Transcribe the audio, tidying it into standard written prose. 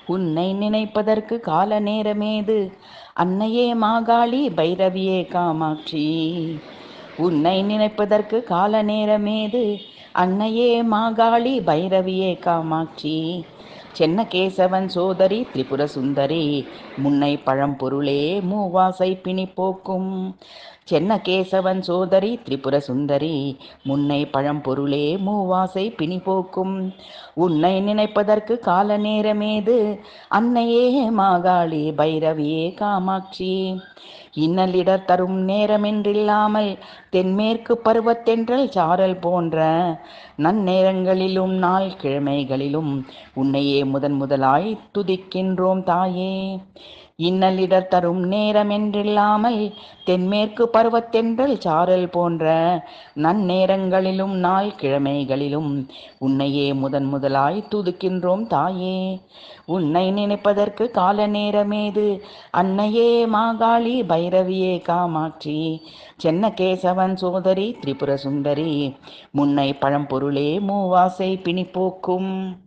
உன்னை நினைப்பதற்கு கால நேரமேது, அன்னையே மாகாளி பைரவியே காமாட்சி. உன்னை நினைப்பதற்கு கால நேரமேது, அன்னையே மாகாளி பைரவியே காமாட்சி. சென்னகேசவன் சோதரி திரிபுர சுந்தரி, முன்னை பழம்பொருளே மூவாசை பிணி போக்கும். சென்னகேசவன் சோதரி திரிபுர சுந்தரி, முன்னை பழம்பொருளே மூவாசை பிணி போக்கும். உன்னை நினைப்பதற்கு கால நேரமேது, அன்னையே மாகாளி பைரவியே காமாட்சி. இன்னலிடர் தரும் நேரமென்றில்லாமல், தென்மேற்கு பருவத்தென்றல் சாரல் போன்ற நன்னேரங்களிலும் நாள் கிழமைகளிலும் உன்னையே முதன் முதலாய் துதிக்கின்றோம் தாயே. இன்னலிடர் தரும் நேரமென்றில்லாமல், தென்மேற்கு பருவத்தென்றல் சாரல் போன்ற நன்னேரங்களிலும் நாள் கிழமைகளிலும் உன்னையே முதன் முதலாய் துதிக்கின்றோம் தாயே. உன்னை நினைப்பதற்கு கால நேரமேது, அன்னையே மாகாளி பைரவியே காமாட்சி. சென்னகேசவன் சோதரி திரிபுர சுந்தரி, முன்னை பழம்பொருளே மூவாசை பிணி போக்கும்.